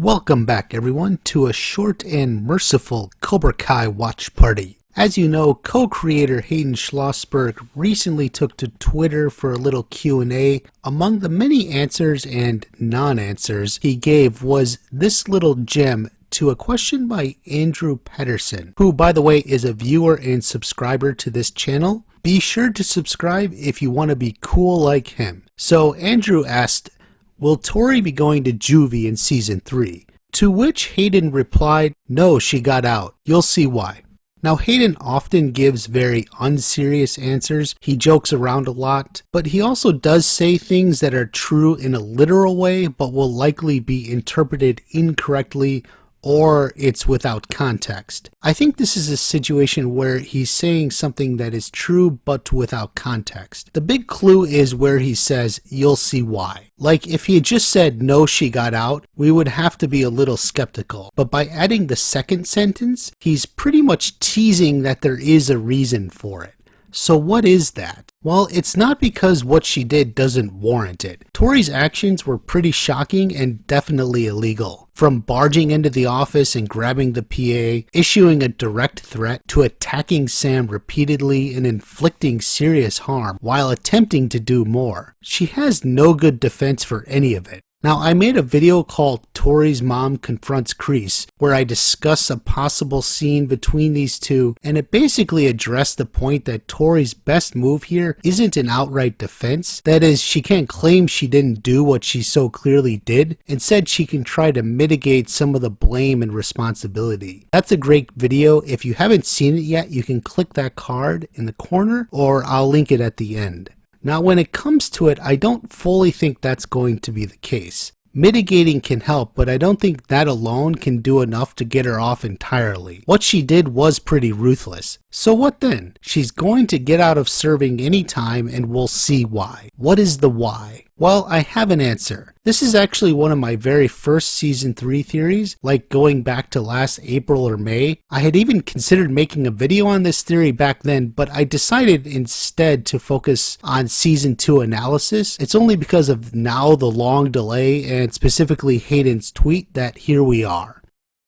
Welcome back everyone to a short and merciful Cobra Kai watch party. As you know, co-creator Hayden Schlossberg recently took to Twitter for a little Q&A. Among the many answers and non-answers he gave was this little gem to a question by Andrew Pedersen, who by the way is a viewer and subscriber to this channel. Be sure to subscribe if you want to be cool like him. So Andrew asked, will Tory be going to Juvie in season 3? To which Hayden replied, no, she got out. You'll see why. Now Hayden often gives very unserious answers. He jokes around a lot, but he also does say things that are true in a literal way, but will likely be interpreted incorrectly or it's without context. I think this is a situation where he's saying something that is true but without context. The big clue is where he says, you'll see why. Like if he had just said, no, she got out, we would have to be a little skeptical. But by adding the second sentence, he's pretty much teasing that there is a reason for it. So what is that? Well, it's not because what she did doesn't warrant it. Tory's actions were pretty shocking and definitely illegal. From barging into the office and grabbing the PA, issuing a direct threat, to attacking Sam repeatedly and inflicting serious harm while attempting to do more. She has no good defense for any of it. Now, I made a video called Tory's Mom Confronts Kreese, where I discuss a possible scene between these two, and it basically addressed the point that Tory's best move here isn't an outright defense. That is, she can't claim she didn't do what she so clearly did. Instead, she can try to mitigate some of the blame and responsibility. That's a great video. If you haven't seen it yet, you can click that card in the corner, or I'll link it at the end. Now when it comes to it, I don't fully think that's going to be the case. Mitigating can help, but I don't think that alone can do enough to get her off entirely. What she did was pretty ruthless. So what then? She's going to get out of serving any time and we'll see why. What is the why? Well, I have an answer. This is actually one of my very first season 3 theories, like going back to last April or May. I had even considered making a video on this theory back then, but I decided instead to focus on season 2 analysis. It's only because of now the long delay and specifically Hayden's tweet that here we are.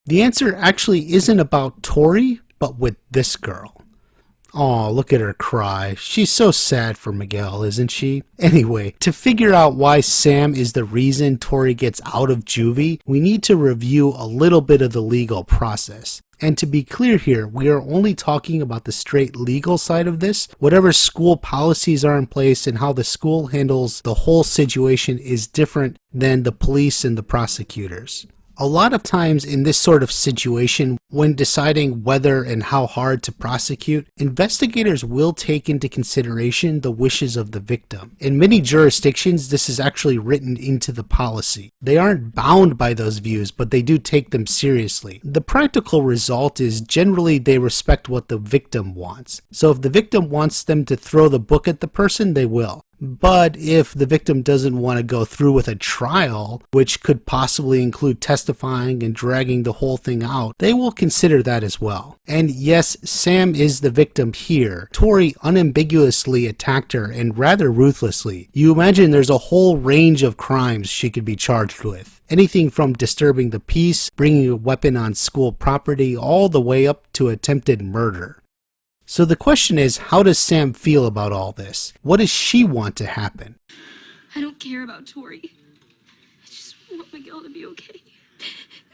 The answer actually isn't about Tory, but with this girl. Aw, look at her cry. She's so sad for Miguel, isn't she? Anyway, to figure out why Sam is the reason Tory gets out of Juvie, we need to review a little bit of the legal process. And to be clear here, we are only talking about the straight legal side of this. Whatever school policies are in place and how the school handles the whole situation is different than the police and the prosecutors. A lot of times in this sort of situation, when deciding whether and how hard to prosecute, investigators will take into consideration the wishes of the victim. In many jurisdictions, this is actually written into the policy. They aren't bound by those views, but they do take them seriously. The practical result is generally they respect what the victim wants. So if the victim wants them to throw the book at the person, they will. But if the victim doesn't want to go through with a trial, which could possibly include testifying and dragging the whole thing out, they will consider that as well. And yes, Sam is the victim here. Tory unambiguously attacked her and rather ruthlessly. You imagine there's a whole range of crimes she could be charged with. Anything from disturbing the peace, bringing a weapon on school property, all the way up to attempted murder. So the question is, how does Sam feel about all this? What does she want to happen? I don't care about Tory. I just want Miguel to be okay.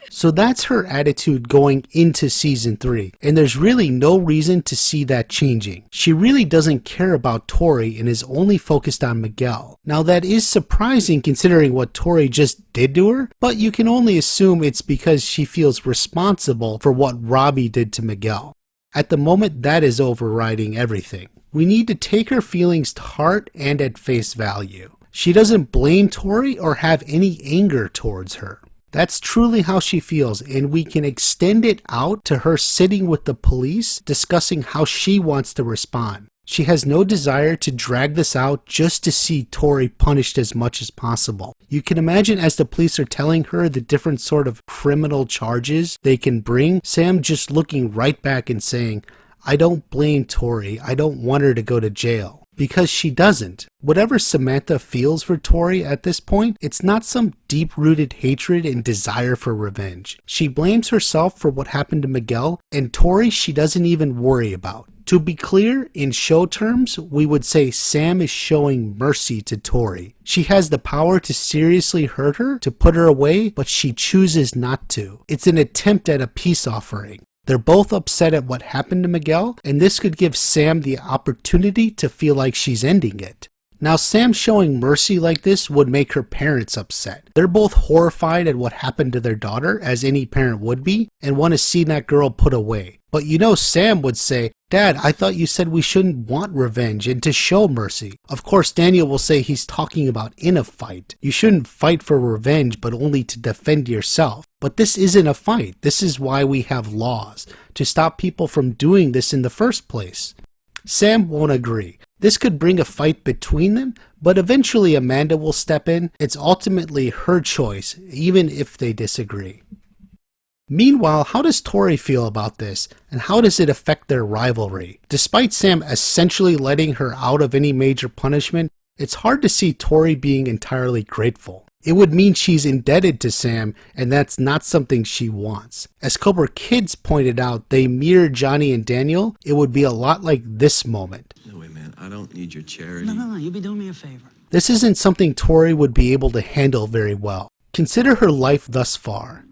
So that's her attitude going into season 3, and there's really no reason to see that changing. She really doesn't care about Tory and is only focused on Miguel. Now that is surprising considering what Tory just did to her, but you can only assume it's because she feels responsible for what Robbie did to Miguel. At the moment, that is overriding everything. We need to take her feelings to heart and at face value. She doesn't blame Tory or have any anger towards her. That's truly how she feels, and we can extend it out to her sitting with the police discussing how she wants to respond. She has no desire to drag this out just to see Tory punished as much as possible. You can imagine as the police are telling her the different sort of criminal charges they can bring, Sam just looking right back and saying, I don't blame Tory, I don't want her to go to jail. because she doesn't. Whatever Samantha feels for Tory at this point, it's not some deep-rooted hatred and desire for revenge. She blames herself for what happened to Miguel, and Tory she doesn't even worry about. To be clear, in show terms, we would say Sam is showing mercy to Tory. She has the power to seriously hurt her, to put her away, but she chooses not to. It's an attempt at a peace offering. They're both upset at what happened to Miguel, and this could give Sam the opportunity to feel like she's ending it. Now, Sam showing mercy like this would make her parents upset. They're both horrified at what happened to their daughter, as any parent would be, and want to see that girl put away. But you know Sam would say, "Dad, I thought you said we shouldn't want revenge and to show mercy." Of course, Daniel will say he's talking about in a fight. You shouldn't fight for revenge, but only to defend yourself. But this isn't a fight. This is why we have laws, to stop people from doing this in the first place. Sam won't agree. This could bring a fight between them, but eventually Amanda will step in. It's ultimately her choice, even if they disagree. Meanwhile, how does Tory feel about this, and how does it affect their rivalry? Despite Sam essentially letting her out of any major punishment, it's hard to see Tory being entirely grateful. It would mean she's indebted to Sam, and that's not something she wants. As Cobra Kids pointed out, they mirror Johnny and Daniel. It would be a lot like this moment. No way, man. I don't need your charity. No, you be doing me a favor. This isn't something Tory would be able to handle very well. Consider her life thus far.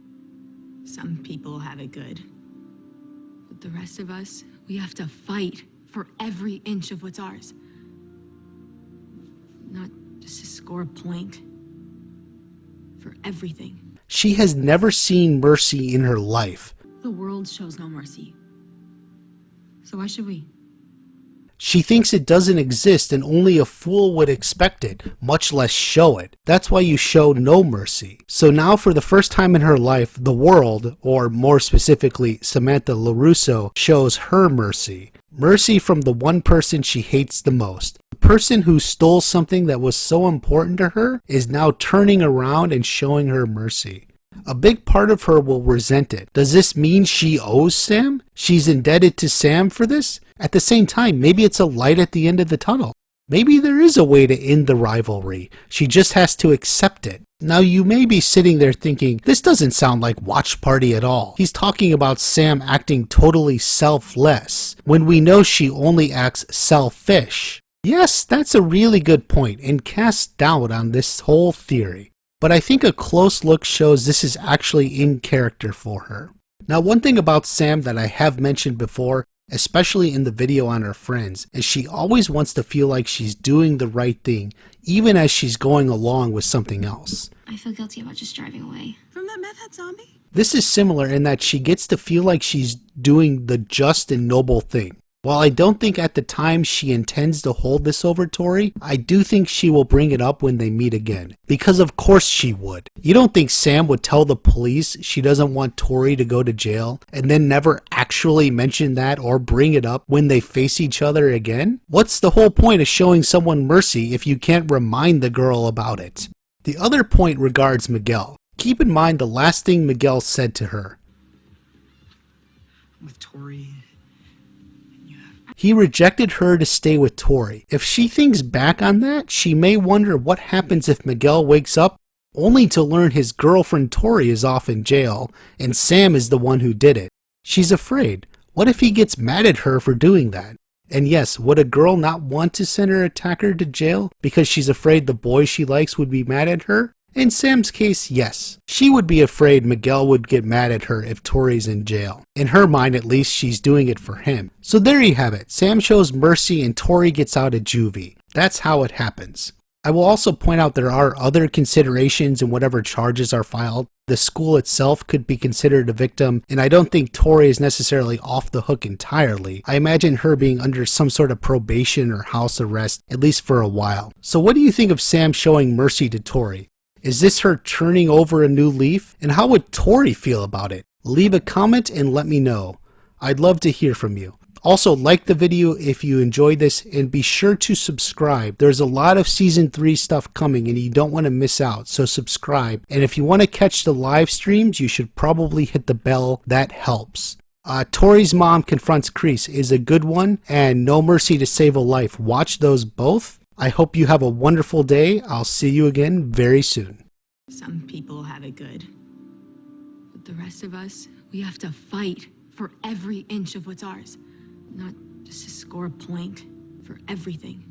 Some people have it good. But the rest of us, we have to fight for every inch of what's ours. Not just to score a point. For everything. She has never seen mercy in her life. The world shows no mercy. So why should we? She thinks it doesn't exist and only a fool would expect it, much less show it. That's why you show no mercy. So now for the first time in her life, the world, or more specifically Samantha LaRusso, shows her mercy. Mercy from the one person she hates the most. The person who stole something that was so important to her is now turning around and showing her mercy. A big part of her will resent it. Does this mean she owes Sam? She's indebted to Sam for this? At the same time, maybe it's a light at the end of the tunnel. Maybe there is a way to end the rivalry. She just has to accept it. Now you may be sitting there thinking, this doesn't sound like Watch Party at all. He's talking about Sam acting totally selfless, when we know she only acts selfish. Yes, that's a really good point and casts doubt on this whole theory. But I think a close look shows this is actually in character for her. Now, one thing about Sam that I have mentioned before, especially in the video on her friends, is she always wants to feel like she's doing the right thing, even as she's going along with something else. I feel guilty about just driving away. From that meth head zombie? This is similar in that she gets to feel like she's doing the just and noble thing. While I don't think at the time she intends to hold this over Tory, I do think she will bring it up when they meet again. Because of course she would. You don't think Sam would tell the police she doesn't want Tory to go to jail and then never actually mention that or bring it up when they face each other again? What's the whole point of showing someone mercy if you can't remind the girl about it? The other point regards Miguel. Keep in mind the last thing Miguel said to her. With Tory. He rejected her to stay with Tory. If she thinks back on that, she may wonder what happens if Miguel wakes up only to learn his girlfriend Tory is off in jail and Sam is the one who did it. She's afraid. What if he gets mad at her for doing that? And yes, would a girl not want to send her attacker to jail because she's afraid the boy she likes would be mad at her? In Sam's case, yes. She would be afraid Miguel would get mad at her if Tory's in jail. In her mind, at least, she's doing it for him. So there you have it. Sam shows mercy and Tory gets out of juvie. That's how it happens. I will also point out there are other considerations in whatever charges are filed. The school itself could be considered a victim, and I don't think Tory is necessarily off the hook entirely. I imagine her being under some sort of probation or house arrest, at least for a while. So what do you think of Sam showing mercy to Tory? Is this her turning over a new leaf? And how would Tory feel about it? Leave a comment and let me know. I'd love to hear from you. Also, like the video if you enjoyed this and be sure to subscribe. There's a lot of season 3 stuff coming and you don't want to miss out, so subscribe. And if you want to catch the live streams, you should probably hit the bell. That helps. Tory's Mom Confronts Kreese is a good one, and No Mercy to Save a Life. Watch those both. I hope you have a wonderful day. I'll see you again very soon. Some people have it good. But the rest of us, we have to fight for every inch of what's ours. Not just to score a point, for everything.